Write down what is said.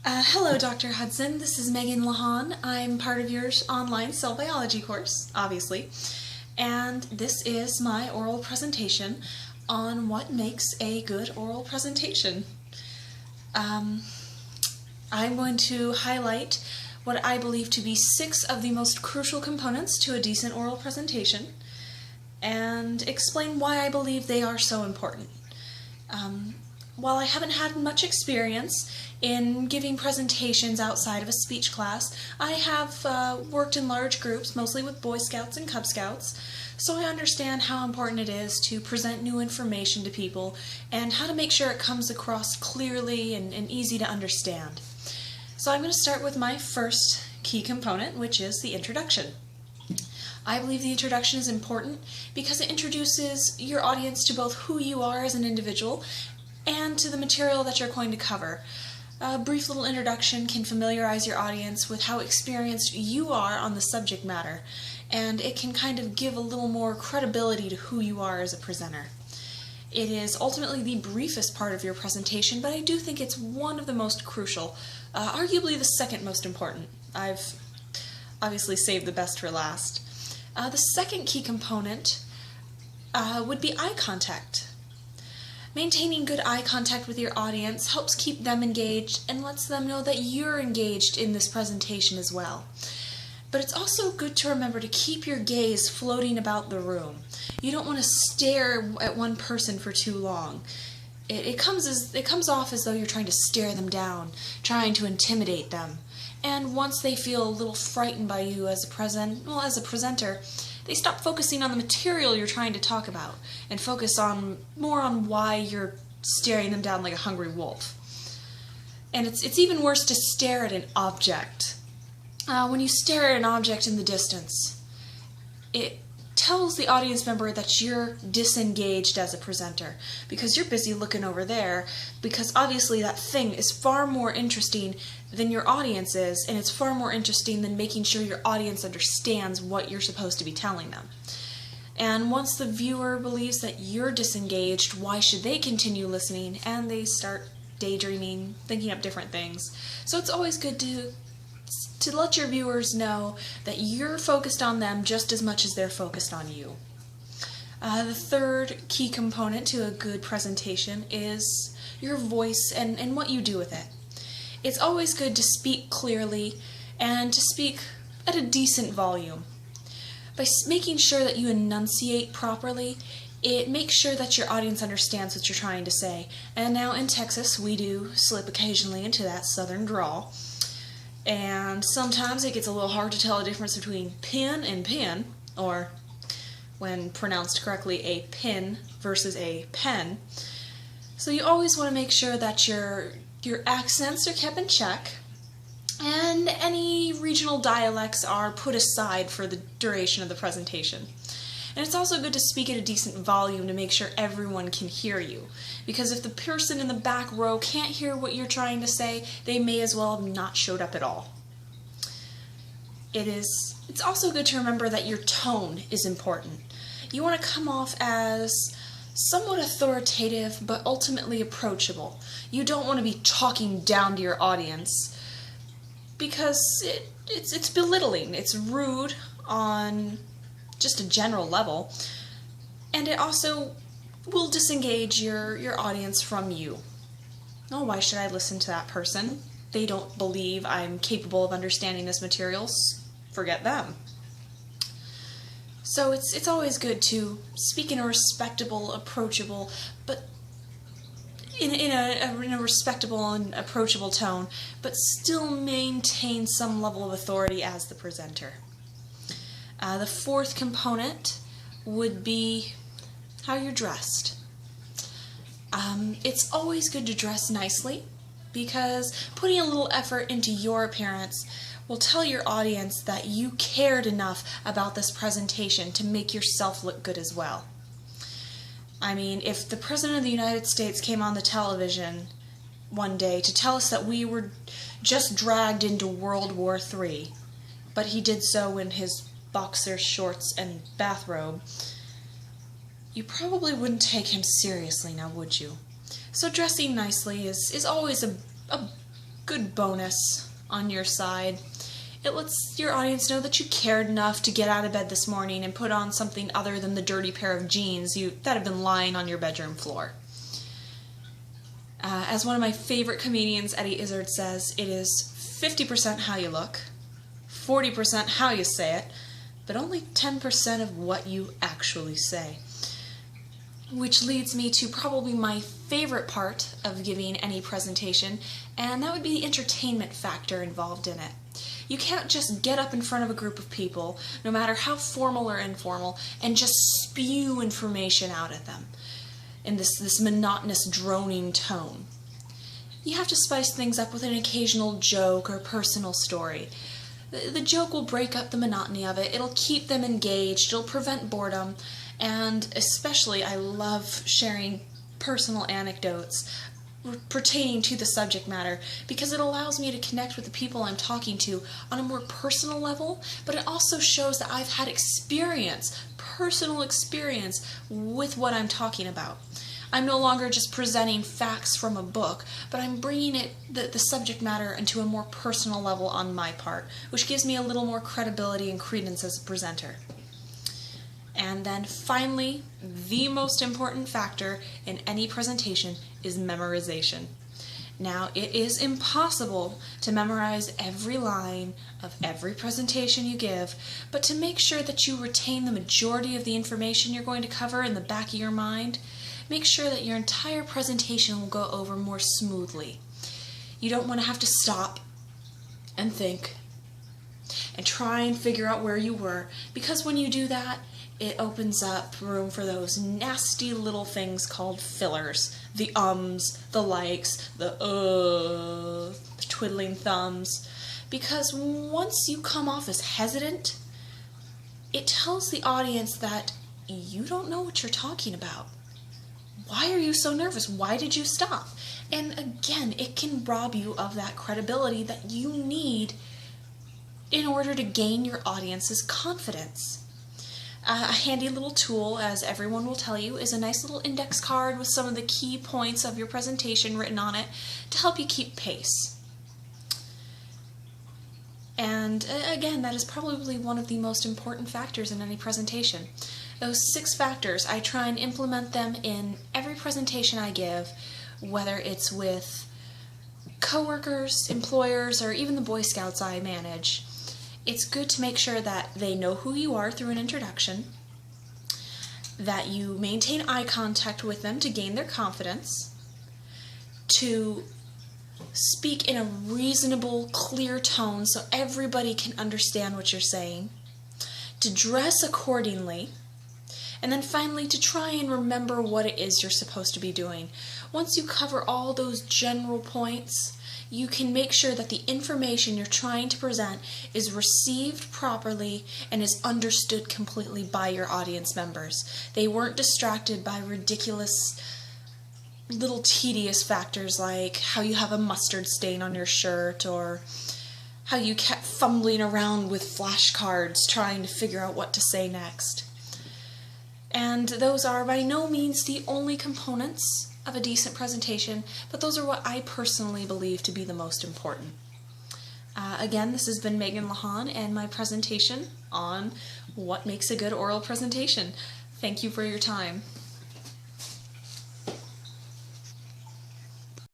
Hello, Dr. Hudson. This is Megan Lahan. I'm part of your online cell biology course, obviously, and this is my oral presentation on what makes a good oral presentation. I'm going to highlight what I believe to be 6 of the most crucial components to a decent oral presentation and explain why I believe they are so important. While I haven't had much experience in giving presentations outside of a speech class, I have worked in large groups, mostly with Boy Scouts and Cub Scouts, so I understand how important it is to present new information to people and how to make sure it comes across clearly and easy to understand. So I'm going to start with my first key component, which is the introduction. I believe the introduction is important because it introduces your audience to both who you are as an individual and to the material that you're going to cover. A brief little introduction can familiarize your audience with how experienced you are on the subject matter, and it can kind of give a little more credibility to who you are as a presenter. It is ultimately the briefest part of your presentation, but I do think it's one of the most crucial, arguably the second most important. I've obviously saved the best for last. The second key component would be eye contact. Maintaining good eye contact with your audience helps keep them engaged and lets them know that you're engaged in this presentation as well. But it's also good to remember to keep your gaze floating about the room. You don't want to stare at one person for too long. It comes off as though you're trying to stare them down, trying to intimidate them. And once they feel a little frightened by you as a presenter, they stop focusing on the material you're trying to talk about and focus more on why you're staring them down like a hungry wolf. And it's even worse to stare at an object. When you stare at an object in the distance, it tells the audience member that you're disengaged as a presenter because you're busy looking over there, because obviously that thing is far more interesting than your audience is, and it's far more interesting than making sure your audience understands what you're supposed to be telling them. And once the viewer believes that you're disengaged, why should they continue listening? And they start daydreaming, thinking up different things. So it's always good to let your viewers know that you're focused on them just as much as they're focused on you. The third key component to a good presentation is your voice and what you do with it. It's always good to speak clearly and to speak at a decent volume. By making sure that you enunciate properly, it makes sure that your audience understands what you're trying to say. And now in Texas, we do slip occasionally into that southern drawl. And sometimes it gets a little hard to tell the difference between pin and pin, or when pronounced correctly, a pin versus a pen. So you always want to make sure that your accents are kept in check and any regional dialects are put aside for the duration of the presentation. And it's also good to speak at a decent volume to make sure everyone can hear you. Because if the person in the back row can't hear what you're trying to say, they may as well have not showed up at all. It's also good to remember that your tone is important. You want to come off as somewhat authoritative, but ultimately approachable. You don't want to be talking down to your audience because it's belittling. It's rude on just a general level, and it also will disengage your audience from you. Oh, why should I listen to that person? They don't believe I'm capable of understanding this material. Forget them. So it's always good to speak in a respectable, approachable, but in a respectable and approachable tone, but still maintain some level of authority as the presenter. The fourth component would be how you're dressed. It's always good to dress nicely because putting a little effort into your appearance will tell your audience that you cared enough about this presentation to make yourself look good as well. I mean, if the President of the United States came on the television one day to tell us that we were just dragged into World War III, but he did so in his boxer shorts and bathrobe, you probably wouldn't take him seriously now, would you? So dressing nicely is always a good bonus on your side. It lets your audience know that you cared enough to get out of bed this morning and put on something other than the dirty pair of jeans that have been lying on your bedroom floor. As one of my favorite comedians, Eddie Izzard, says, it is 50% how you look, 40% how you say it, but only 10% of what you actually say. Which leads me to probably my favorite part of giving any presentation, and that would be the entertainment factor involved in it. You can't just get up in front of a group of people, no matter how formal or informal, and just spew information out at them in this monotonous, droning tone. You have to spice things up with an occasional joke or personal story. The joke will break up the monotony of it, it'll keep them engaged, it'll prevent boredom, and especially I love sharing personal anecdotes pertaining to the subject matter because it allows me to connect with the people I'm talking to on a more personal level, but it also shows that I've had personal experience with what I'm talking about. I'm no longer just presenting facts from a book, but I'm bringing the subject matter into a more personal level on my part, which gives me a little more credibility and credence as a presenter. And then finally, the most important factor in any presentation is memorization. Now, it is impossible to memorize every line of every presentation you give, but to make sure that you retain the majority of the information you're going to cover in the back of your mind, make sure that your entire presentation will go over more smoothly. You don't want to have to stop and think and try and figure out where you were, because when you do that, it opens up room for those nasty little things called fillers. The ums, the likes, the twiddling thumbs. Because once you come off as hesitant, it tells the audience that you don't know what you're talking about. Why are you so nervous? Why did you stop? And again, it can rob you of that credibility that you need in order to gain your audience's confidence. A handy little tool, as everyone will tell you, is a nice little index card with some of the key points of your presentation written on it to help you keep pace. And again, that is probably one of the most important factors in any presentation. Those 6 factors, I try and implement them in every presentation I give, whether it's with coworkers, employers, or even the Boy Scouts I manage. It's good to make sure that they know who you are through an introduction, that you maintain eye contact with them to gain their confidence, to speak in a reasonable, clear tone so everybody can understand what you're saying, to dress accordingly, and then finally to try and remember what it is you're supposed to be doing. Once you cover all those general points, you can make sure that the information you're trying to present is received properly and is understood completely by your audience members. They weren't distracted by ridiculous little tedious factors like how you have a mustard stain on your shirt or how you kept fumbling around with flashcards trying to figure out what to say next. And those are by no means the only components of a decent presentation, but those are what I personally believe to be the most important. Again, this has been Megan Lahan and my presentation on what makes a good oral presentation. Thank you for your time.